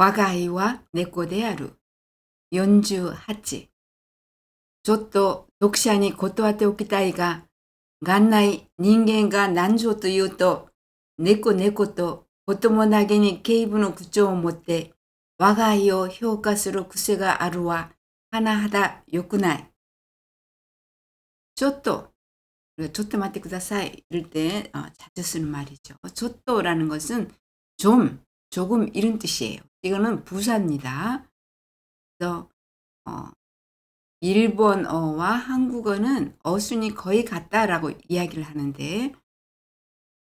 我が愛は猫である。48。ちょっと読者に断っておきたいが、元来人間が何条というと、猫猫とこともなげに軽侮の口調を持って、我が愛を評価する癖があるは、甚だ良くない。ちょっと待ってくださ이 이럴 때 자주 쓰는 말이죠. 조또라는 것은 좀, 조금 이런 뜻이에요. 이거는 부사입니다. 그래서 일본어와 한국어는 어순이 거의 같다라고 이야기를 하는데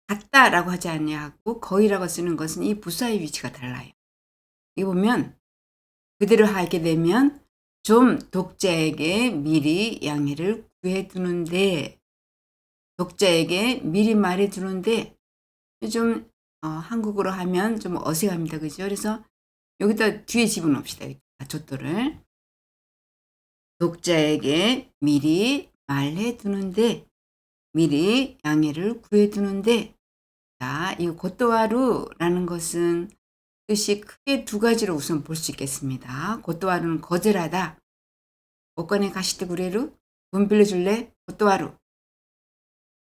같다라고 하지 않냐고 거의라고 쓰는 것은 이 부사의 위치가 달라요. 이 보면 그대로 하게 되면 좀 독자에게 미리 양해를 구해두는데 독자에게 미리 말해두는데 좀 한국어로 하면 좀 어색합니다. 그죠? 그래서 여기다 뒤에 집어넣읍시다. 조또를. 독자에게 미리 말해두는데 미리 양해를 구해두는데 자, 이 고토와루라는 것은 뜻이 크게 두 가지로 우선 볼 수 있겠습니다. 고토와루는 거절하다. 오건에 가시테 구레루? 돈 빌려줄래? 고토와루.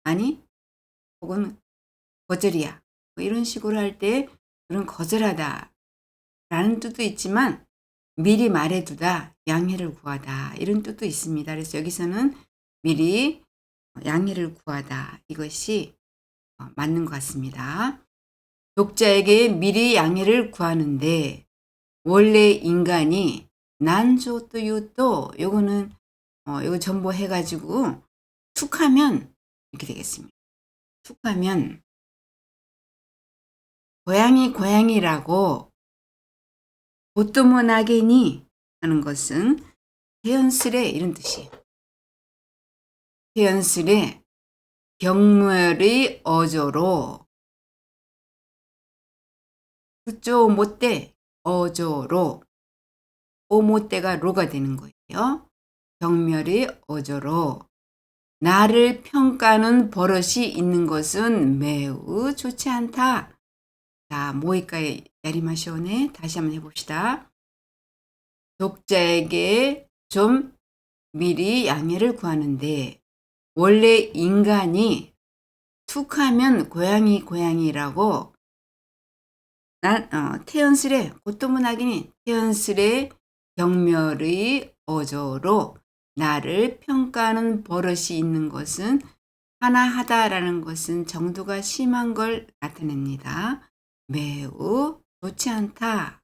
아니 혹은 거절이야. 뭐 이런 식으로 할 때 그런 거절하다 라는 뜻도 있지만 미리 말해두다, 양해를 구하다 이런 뜻도 있습니다. 그래서 여기서는 미리 양해를 구하다 이것이 맞는 것 같습니다. 독자에게 미리 양해를 구하는데 원래 인간이 난조또유또 요거는 요거 전부 해가지고 툭하면 이렇게 되겠습니다. 툭하면 고양이라고 보토모나게니 하는 것은 태연스레 이런 뜻이에요. 태연스레 경멸의 어조로 그쪽 못대 어조로 오못대가 로가 되는 거예요. 경멸의 어조로 나를 평가하는 버릇이 있는 것은 매우 좋지 않다. 자, 모이까이 야리마시오네. 다시 한번 해봅시다. 독자에게 좀 미리 양해를 구하는데 원래 인간이 툭하면 고양이라고 태연스레 고토문하기니 태연스레 경멸의 어조로 나를 평가하는 버릇이 있는 것은 하나하다라는 것은 정도가 심한 걸 나타냅니다. 매우 좋지 않다.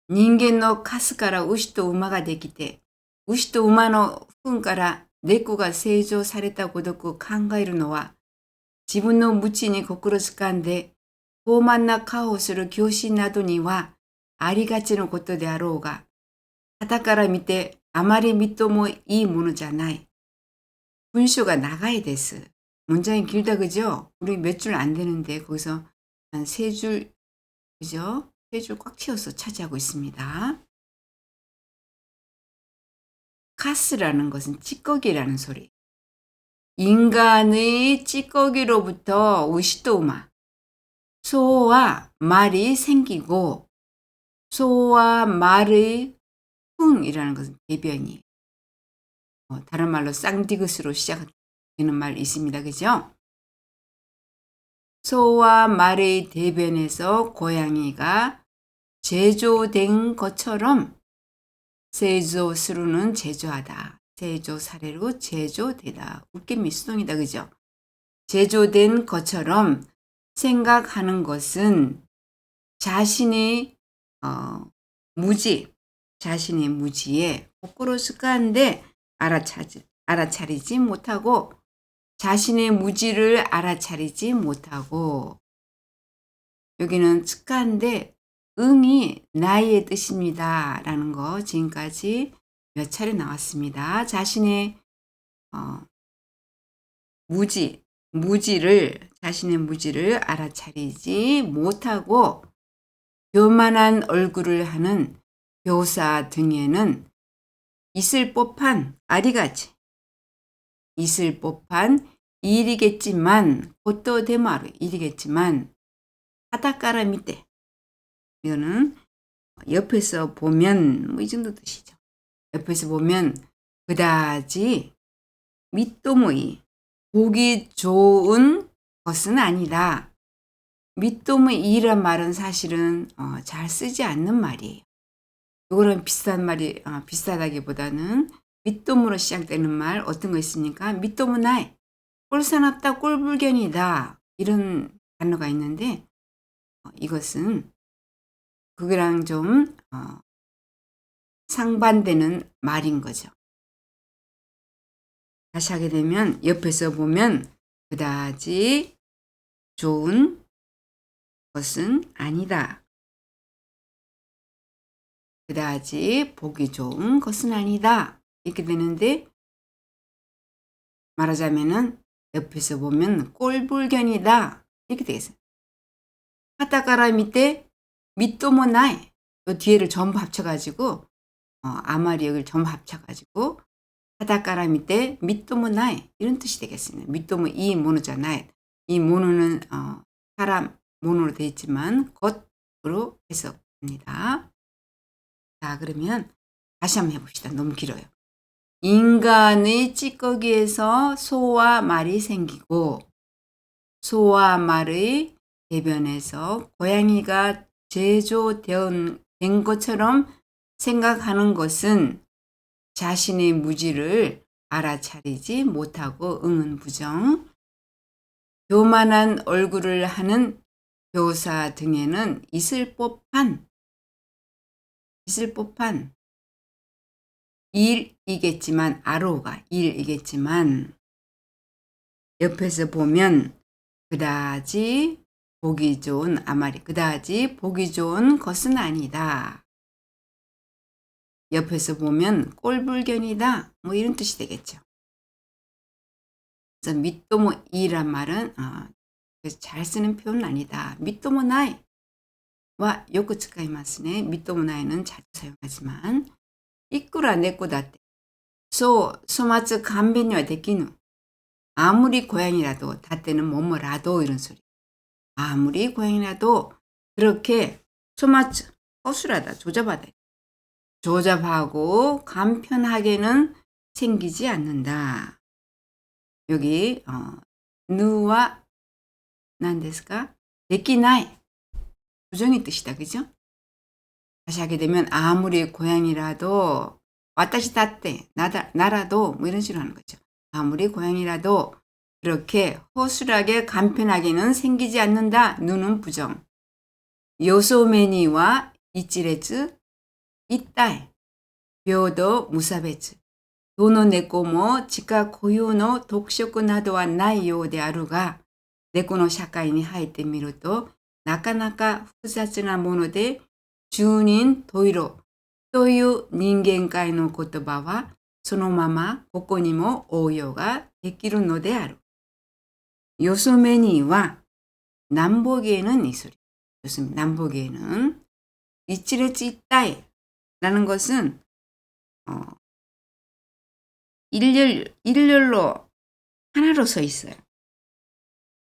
人間のカスから牛と馬ができて、牛と馬の糞から猫が成長されたごとく考えるのは、自分の無知に心つかんで、傲慢な顔をする教師などにはありがちなことであろうが、傍から見てあまりみっともいいものじゃない。文章が長いです. 문장이 길다 그죠? 우리 몇 줄 안 되는데 거기서 한 3줄 그죠? 3줄 꽉 채워서 차지하고 있습니다. 카스라는 것은 찌꺼기라는 소리. 인간의 찌꺼기로부터 우시토우마 소와 말이 생기고 소와 말의 흉이라는 것은 대변이 다른 말로 쌍디귿으로 시작되는 말 있습니다. 그죠? 소와 말의 대변에서 고양이가 제조된 것처럼 세조스루는 제조하다. 제조 사례로 제조되다. 웃김이 수동이다. 그죠? 제조된 것처럼 생각하는 것은 자신의 자신의 무지에 거꾸로 습관인데 알아차리지 못하고 자신의 무지를 알아차리지 못하고 여기는 습관인데 응이 나의 뜻입니다. 라는 거 지금까지 몇 차례 나왔습니다. 자신의 자신의 무지를 알아차리지 못하고 교만한 얼굴을 하는 교사 등에는 있을 법한 아리가치 있을 법한 일이겠지만 곧또 데마루 일이겠지만 하다까라 밑에 이거는 옆에서 보면 뭐 이 정도 뜻이죠. 옆에서 보면 그다지 미또무이 보기 좋은 것은 아니다. 미또무이란 말은 사실은 잘 쓰지 않는 말이에요. 이거는 비슷한 말이 비슷하다기보다는 미또무로 시작되는 말 어떤 거 있습니까? 미또무나이 꼴사납다 꼴불견이다 이런 단어가 있는데 이것은 그거랑 좀 상반되는 말인 거죠. 다시 하게 되면 옆에서 보면 그다지 좋은 것은 아니다. 그다지 보기 좋은 것은 아니다. 이렇게 되는데 말하자면은 옆에서 보면 꼴불견이다. 이렇게 되겠어요. 하타카라 밑에 미또모나이 요 뒤에를 전부 합쳐가지고 아마리 여기를 전부 합쳐가지고 하타카라 밑에 미또모나이 이런 뜻이 되겠습니다. 미또모 이 모노잖아요. 이 모노는 사람 모노로 되어 있지만 것으로 해석합니다. 자 그러면 다시 한번 해봅시다. 너무 길어요. 인간의 찌꺼기에서 소와 말이 생기고 소와 말의 대변에서 고양이가 제조된 것처럼 생각하는 것은 자신의 무지를 알아차리지 못하고 응은 부정. 교만한 얼굴을 하는 교사 등에는 있을 법한 일이겠지만 아로가 일이겠지만 옆에서 보면 그다지 보기 좋은 아마리 그다지 보기 좋은 것은 아니다. 옆에서 보면 꼴불견이다. 뭐 이런 뜻이 되겠죠. 그래서 미또모이란 말은 잘 쓰는 표현은 아니다. 미또모나이와 요코 쓰이마스네. 미또모나이는 자주 사용하지만 이꾸라 네꼬다떼 소마츠 간변이와 데키누 아무리 고양이라도 다때는 뭐뭐라도 이런 소리. 아무리 고양이라도 그렇게 소마츠 허술하다 조잡하다 조잡하고 간편하게는 생기지 않는다. 여기 누와 난데스까 데키나이 부정의 뜻이다. 그죠? 다시 하게 되면 아무리 고양이라도 와타시 다떼 나라도 뭐 이런 식으로 하는 거죠. 아무리 고양이라도 그렇게 허술하게 간편하게는 생기지 않는다. 누는 부정. 요소메니와 이치레츠 이따이 묘도 무사베츠 도노 네코も自家固有の特色などはないようであるが、猫の社会に入ってみるとなかなか複雑なもので十人十色という人間界の言葉はそのままここにも応用ができるのである。요소매니와 남보기에는 이 소리. 좋습니다. 남보기에는 이치레츠 이따이 라는 것은 일렬로 하나로 서 있어요.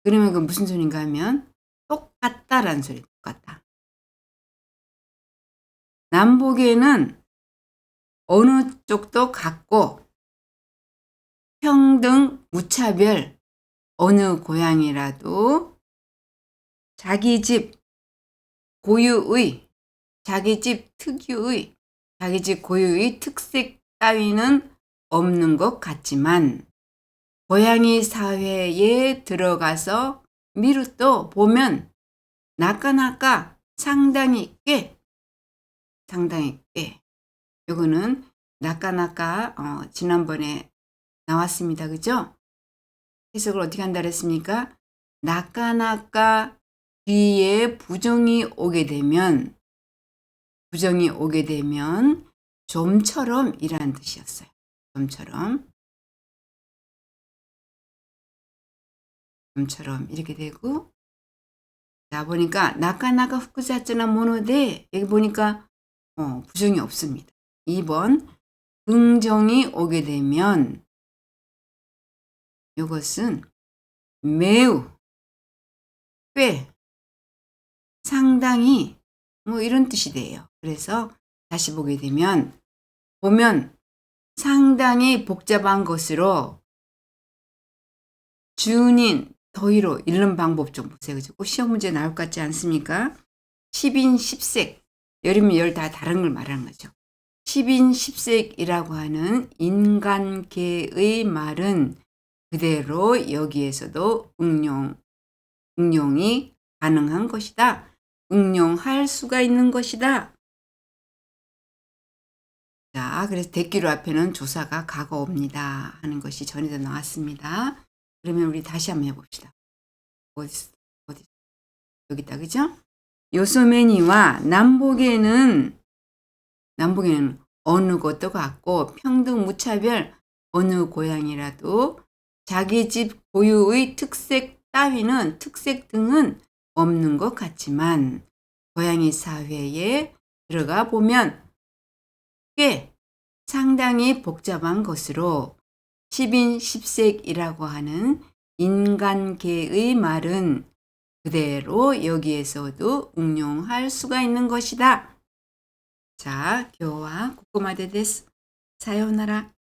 그러면 그 무슨 소린가 하면 똑같다라는 소리. 똑같다. 남보기에는 어느 쪽도 같고 평등 무차별 어느 고양이라도 자기 집 고유의 자기 집 특유의 자기 집 고유의 특색 따위는 없는 것 같지만 고양이 사회에 들어가서 미루또 보면 나까나까 상당히 꽤 요거는 나까나까 지난번에 나왔습니다. 그죠? 해석을 어떻게 한다 그랬습니까? 나까나까 뒤에 부정이 오게 되면 좀처럼 이라는 뜻이었어요. 좀처럼 이렇게 되고 자 보니까 나까나까 후쿠자츠나 모노데 여기 보니까 부정이 없습니다. 2번 긍정이 오게 되면 이것은 매우 꽤 상당히 뭐 이런 뜻이 돼요. 그래서 다시 보게 되면 보면 상당히 복잡한 것으로 준인 더위로 읽는 방법 좀 보세요. 그죠? 꼭 시험 문제 나올 것 같지 않습니까? 10인 10색 열이면 열 다 다른 걸 말하는 거죠. 10인 10색이라고 하는 인간계의 말은 그대로 여기에서도 응용이 가능한 것이다. 응용할 수가 있는 것이다. 자, 그래서 대기로 앞에는 조사가 가고옵니다 하는 것이 전에도 나왔습니다. 그러면 우리 다시 한번 해봅시다. 어디 여기다, 그죠? 요소매니와 남북에는 어느 것도 같고 평등 무차별 어느 고향이라도 자기 집 고유의 특색 등은 없는 것 같지만 고양이 사회에 들어가 보면 꽤 상당히 복잡한 것으로 10인 10색이라고 하는 인간계의 말은 그대로 여기에서도 응용할 수가 있는 것이다. 자, 교와 고코마데 데스. 사요나라.